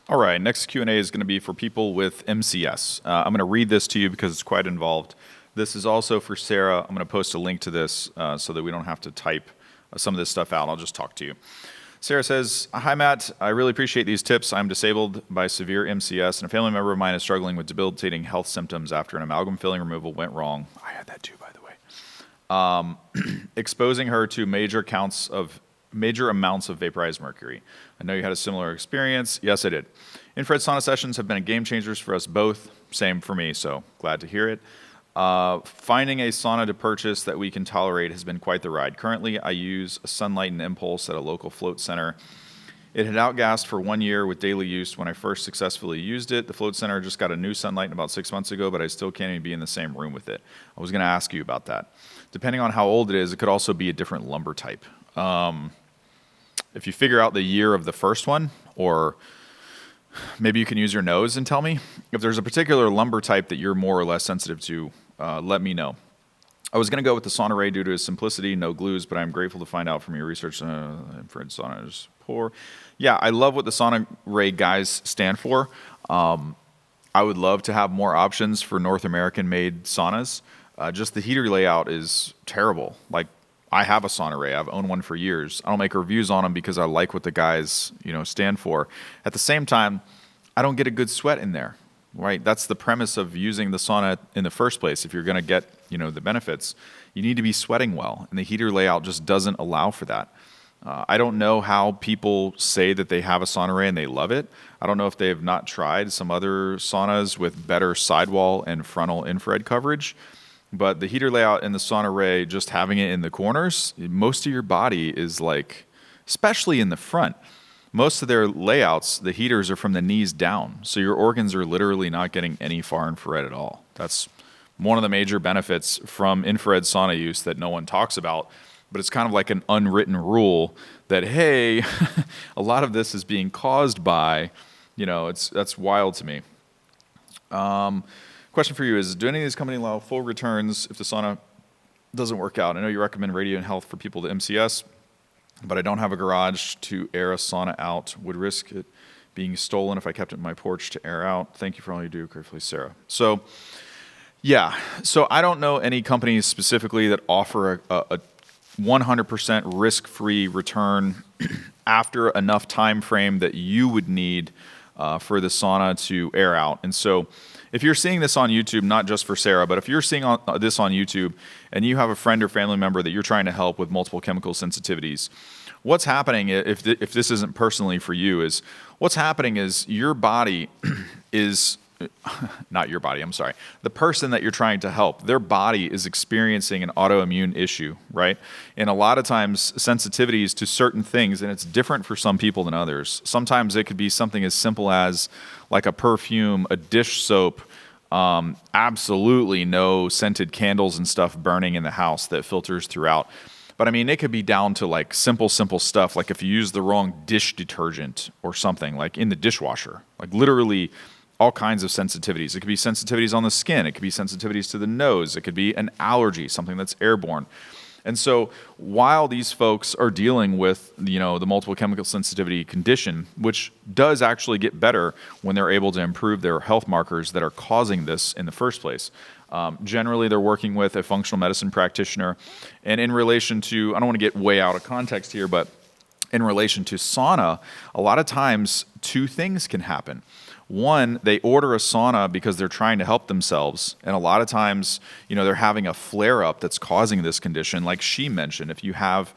All right, next Q&A is going to be for people with MCS. I'm going to read this to you because it's quite involved. This is also for Sarah. I'm going to post a link to this so that we don't have to type some of this stuff out. I'll just talk to you. Sarah says, "Hi, Matt. I really appreciate these tips. I'm disabled by severe MCS, and a family member of mine is struggling with debilitating health symptoms after an amalgam filling removal went wrong." I had that too, by the way. Exposing her to major amounts of vaporized mercury. I know you had a similar experience. Yes, I did. Infrared sauna sessions have been game changers for us both. Same for me, so glad to hear it. Finding a sauna to purchase that we can tolerate has been quite the ride. Currently, I use a Sunlight and Impulse at a local float center. It had outgassed for 1 year with daily use when I first successfully used it. The float center just got a new Sunlight about 6 months ago, but I still can't even be in the same room with it. I was going to ask you about that. Depending on how old it is, it could also be a different lumber type. If you figure out the year of the first one, or maybe you can use your nose and tell me. If there's a particular lumber type that you're more or less sensitive to, let me know. I was going to go with the sauna ray due to its simplicity, no glues, but I'm grateful to find out from your research infrared sauna is poor. Yeah, I love what the sauna ray guys stand for. I would love to have more options for North American-made saunas. Just the heater layout is terrible. Like, I have a sauna ray. I've owned one for years. I don't make reviews on them because I like what the guys, stand for. At the same time, I don't get a good sweat in there, right? That's the premise of using the sauna in the first place. If you're going to get, the benefits, you need to be sweating well, and the heater layout just doesn't allow for that. I don't know how people say that they have a sauna ray and they love it. I don't know if they have not tried some other saunas with better sidewall and frontal infrared coverage. But the heater layout in the sauna ray, just having it in the corners, most of your body is like, especially in the front, most of their layouts, the heaters are from the knees down. So your organs are literally not getting any far infrared at all. That's one of the major benefits from infrared sauna use that no one talks about. But it's kind of like an unwritten rule that, hey, a lot of this is being caused by, that's wild to me. Question for you is, do any of these companies allow full returns if the sauna doesn't work out? I know you recommend Radiant Health for people with MCS, but I don't have a garage to air a sauna out. Would risk it being stolen if I kept it in my porch to air out. Thank you for all you do. Gratefully, Sarah. So, yeah. So I don't know any companies specifically that offer a 100% risk-free return after enough time frame that you would need for the sauna to air out. And so if you're seeing this on YouTube, not just for Sarah, but if you're seeing this on YouTube and you have a friend or family member that you're trying to help with multiple chemical sensitivities, what's happening, if this isn't personally for you, is what's happening is your body is, not your body, I'm sorry, the person that you're trying to help, their body is experiencing an autoimmune issue, right? And a lot of times sensitivities to certain things, and it's different for some people than others. Sometimes it could be something as simple as like a perfume, a dish soap, absolutely no scented candles and stuff burning in the house that filters throughout. But I mean, it could be down to like simple stuff, like if you use the wrong dish detergent or something, like in the dishwasher, like literally all kinds of sensitivities. It could be sensitivities on the skin. It could be sensitivities to the nose. It could be an allergy, something that's airborne. And so while these folks are dealing with, the multiple chemical sensitivity condition, which does actually get better when they're able to improve their health markers that are causing this in the first place, generally they're working with a functional medicine practitioner. And in relation to, I don't want to get way out of context here, but in relation to sauna, a lot of times two things can happen. One, they order a sauna because they're trying to help themselves. And a lot of times, they're having a flare-up that's causing this condition. Like she mentioned, if you have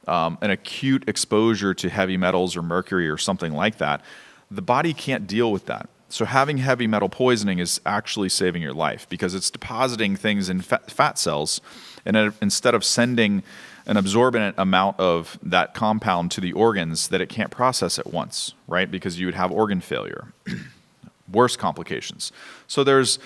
an acute exposure to heavy metals or mercury or something like that, the body can't deal with that. So having heavy metal poisoning is actually saving your life because it's depositing things in fat cells. And instead of sending an absorbent amount of that compound to the organs that it can't process at once, right? Because you would have organ failure. Worse complications. So there's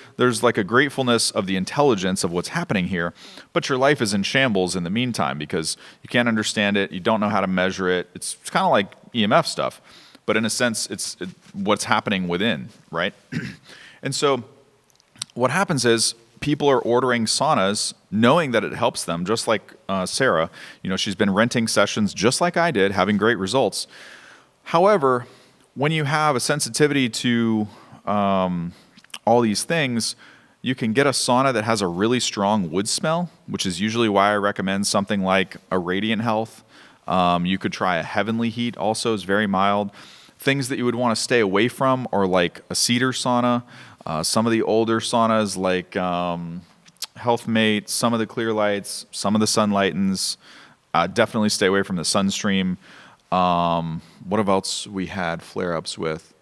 like a gratefulness of the intelligence of what's happening here, but your life is in shambles in the meantime because you can't understand it, you don't know how to measure it. It's kind of like EMF stuff, but in a sense, it's what's happening within, right? And so what happens is people are ordering saunas knowing that it helps them, just like Sarah. She's been renting sessions just like I did, having great results. However, when you have a sensitivity to all these things, you can get a sauna that has a really strong wood smell, which is usually why I recommend something like a Radiant Health. You could try a Heavenly Heat, also is very mild. Things that you would want to stay away from are like a cedar sauna, some of the older saunas like Healthmate, some of the Clear Lights, some of the Sunlightens. Definitely stay away from the Sunstream. What else we had flare-ups with?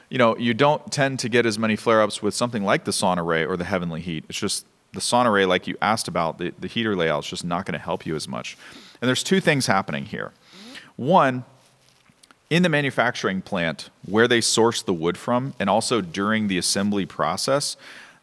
You don't tend to get as many flare-ups with something like the Sauna Ray or the Heavenly Heat. It's just the Sauna Ray, like you asked about, the heater layout is just not going to help you as much. And there's two things happening here. One, in the manufacturing plant where they source the wood from, and also during the assembly process,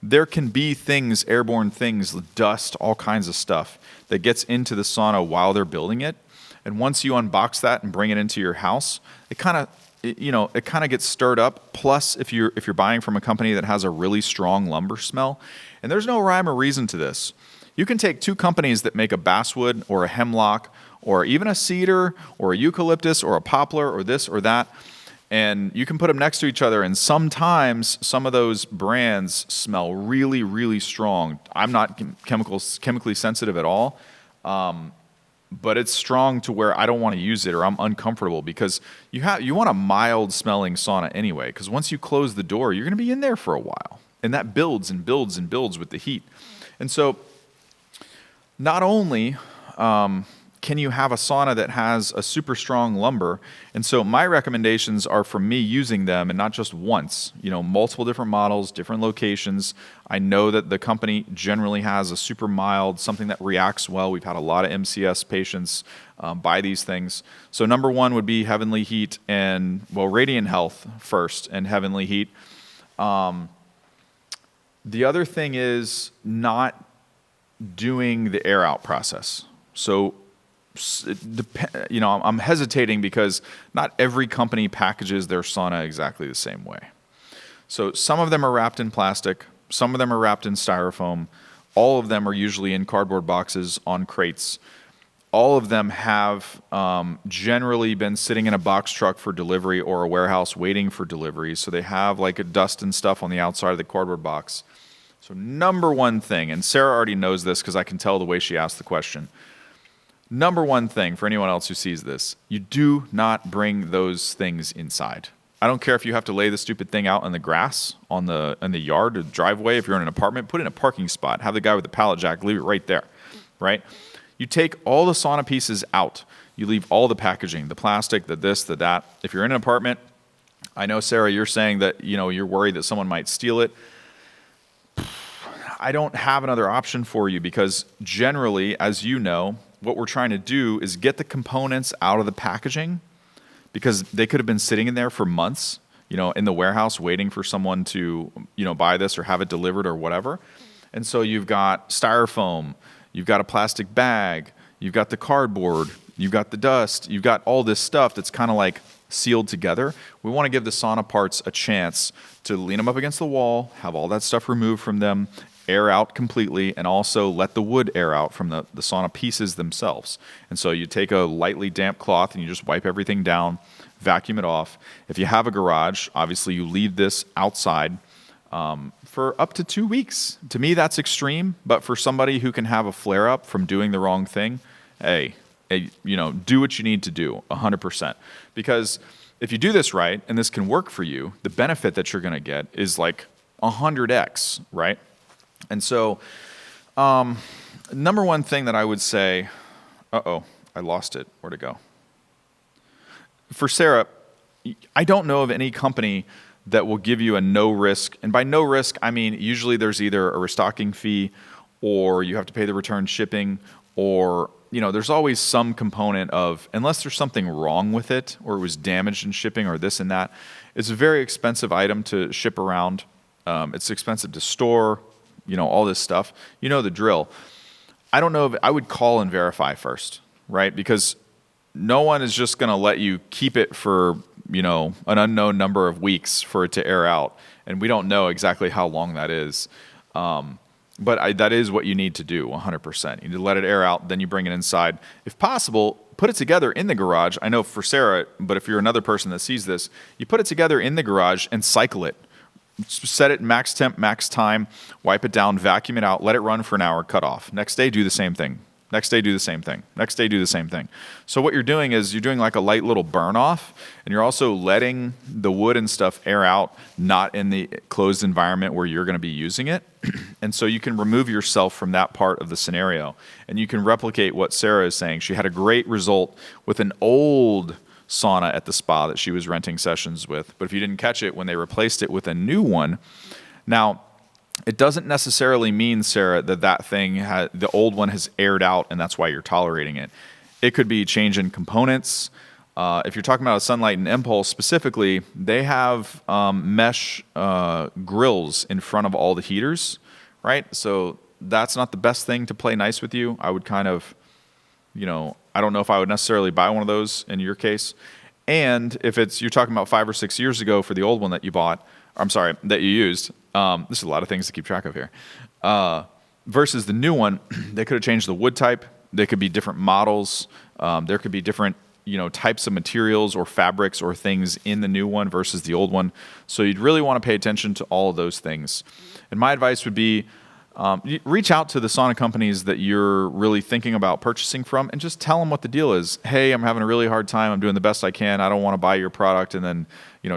there can be things, airborne things, dust, all kinds of stuff that gets into the sauna while they're building it. And once you unbox that and bring it into your house, it kind of gets stirred up. Plus, if you're buying from a company that has a really strong lumber smell, and there's no rhyme or reason to this. You can take two companies that make a basswood or a hemlock or even a cedar or a eucalyptus or a poplar or this or that, and you can put them next to each other, and sometimes some of those brands smell really, really strong. I'm not chemically sensitive at all, but it's strong to where I don't want to use it or I'm uncomfortable, because you want a mild smelling sauna anyway, because once you close the door, you're going to be in there for a while, and that builds and builds and builds with the heat. And so not only can you have a sauna that has a super strong lumber, and so my recommendations are from me using them, and not just once, multiple different models, different locations. I know that the company generally has a super mild, something that reacts well. We've had a lot of MCS patients buy these things. So number one would be Heavenly Heat and, Radiant Health first, and Heavenly Heat. The other thing is not doing the air out process. So I'm hesitating because not every company packages their sauna exactly the same way. So some of them are wrapped in plastic, some of them are wrapped in styrofoam, all of them are usually in cardboard boxes on crates. All of them have generally been sitting in a box truck for delivery or a warehouse waiting for delivery, so they have like a dust and stuff on the outside of the cardboard box. So number one thing, and Sarah already knows this because I can tell the way she asked the question. Number one thing for anyone else who sees this, you do not bring those things inside. I don't care if you have to lay the stupid thing out in the grass, in the yard or the driveway. If you're in an apartment, put it in a parking spot. Have the guy with the pallet jack leave it right there, right? You take all the sauna pieces out. You leave all the packaging, the plastic, the this, the that. If you're in an apartment, I know, Sarah, you're saying that you're worried that someone might steal it. I don't have another option for you, because generally, as you know, what we're trying to do is get the components out of the packaging, because they could have been sitting in there for months, in the warehouse waiting for someone to, buy this or have it delivered or whatever. And so you've got styrofoam, you've got a plastic bag, you've got the cardboard, you've got the dust, you've got all this stuff that's kind of like sealed together. We want to give the sauna parts a chance to lean them up against the wall, have all that stuff removed from them, air out completely, and also let the wood air out from the sauna pieces themselves. And so you take a lightly damp cloth and you just wipe everything down, vacuum it off. If you have a garage, obviously you leave this outside for up to 2 weeks. To me, that's extreme, but for somebody who can have a flare-up from doing the wrong thing, do what you need to do 100%. Because if you do this right, and this can work for you, the benefit that you're going to get is like 100x, right? And so, number one thing that I would say, I lost it. Where'd it go? For Sarah, I don't know of any company that will give you a no risk. And by no risk, I mean usually there's either a restocking fee, or you have to pay the return shipping, or there's always some component of, unless there's something wrong with it, or it was damaged in shipping, or this and that. It's a very expensive item to ship around. It's expensive to store. All this stuff. The drill. I don't know if I would call and verify first, right? Because no one is just going to let you keep it for, an unknown number of weeks for it to air out. And we don't know exactly how long that is. But that is what you need to do 100%. You need to let it air out, then you bring it inside. If possible, put it together in the garage. I know for Sarah, but if you're another person that sees this, you put it together in the garage and cycle it. Set it max temp, max time, wipe it down, vacuum it out, let it run for an hour, cut off. Next day, do the same thing. Next day, do the same thing. Next day, do the same thing. So what you're doing is you're doing like a light little burn off, and you're also letting the wood and stuff air out, not in the closed environment where you're going to be using it. And so you can remove yourself from that part of the scenario, and you can replicate what Sarah is saying. She had a great result with an old sauna at the spa that she was renting sessions with. But if you didn't catch it, when they replaced it with a new one, now, it doesn't necessarily mean, Sarah, that thing, the old one has aired out and that's why you're tolerating it. It could be change in components. If you're talking about a Sunlight and Impulse specifically, they have mesh grills in front of all the heaters, right? So that's not the best thing to play nice with you. I would kind of, I don't know if I would necessarily buy one of those in your case. And if you're talking about 5 or 6 years ago for the old one that you bought, that you used, this is a lot of things to keep track of here, versus the new one, they could have changed the wood type. They could be different models. There could be different, types of materials or fabrics or things in the new one versus the old one. So you'd really want to pay attention to all of those things. And my advice would be, reach out to the sauna companies that you're really thinking about purchasing from and just tell them what the deal is. Hey, I'm having a really hard time. I'm doing the best I can. I don't want to buy your product and then,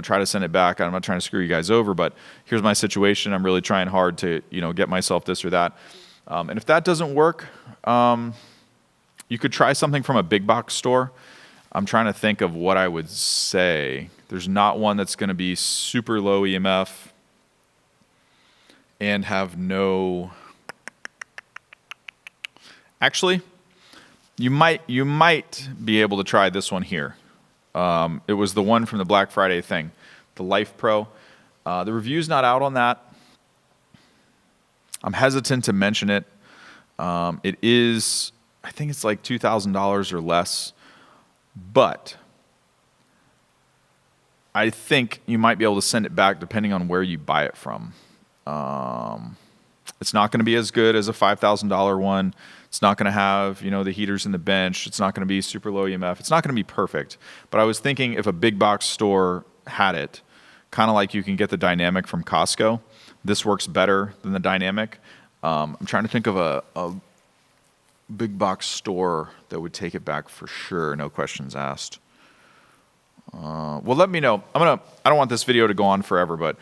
try to send it back. I'm not trying to screw you guys over, but here's my situation. I'm really trying hard to, get myself this or that. And if that doesn't work, you could try something from a big box store. I'm trying to think of what I would say. There's not one that's going to be super low EMF and have no... Actually, you might be able to try this one here. It was the one from the Black Friday thing, the Life Pro. The review's not out on that. I'm hesitant to mention it. It is, I think it's like $2,000 or less, but I think you might be able to send it back depending on where you buy it from. It's not going to be as good as a $5,000 one. It's not going to have, the heaters in the bench. It's not going to be super low EMF. It's not going to be perfect. But I was thinking if a big box store had it, kind of like you can get the Dynamic from Costco, this works better than the Dynamic. I'm trying to think of a big box store that would take it back for sure, no questions asked. Well, let me know. I don't want this video to go on forever, but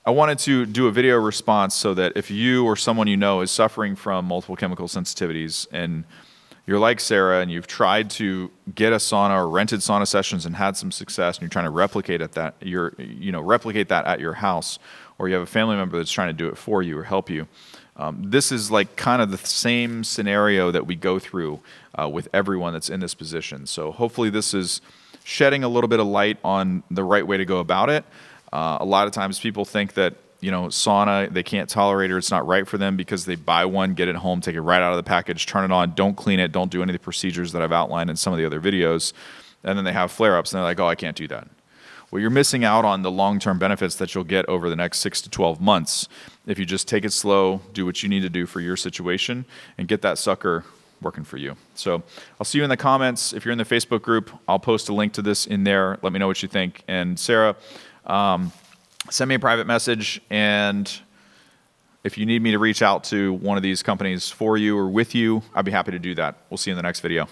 I wanted to do a video response so that if you or someone you know is suffering from multiple chemical sensitivities and you're like Sarah and you've tried to get a sauna or rented sauna sessions and had some success and you're trying to replicate that at your house, or you have a family member that's trying to do it for you or help you, this is like kind of the same scenario that we go through with everyone that's in this position. So hopefully this is shedding a little bit of light on the right way to go about it. A lot of times people think that, sauna, they can't tolerate it or it's not right for them because they buy one, get it home, take it right out of the package, turn it on, don't clean it, don't do any of the procedures that I've outlined in some of the other videos, and then they have flare-ups and they're like, oh, I can't do that. Well, you're missing out on the long-term benefits that you'll get over the next 6 to 12 months if you just take it slow, do what you need to do for your situation, and get that sucker working for you. So I'll see you in the comments. If you're in the Facebook group, I'll post a link to this in there. Let me know what you think. And Sarah, send me a private message, and if you need me to reach out to one of these companies for you or with you, I'd be happy to do that. We'll see you in the next video.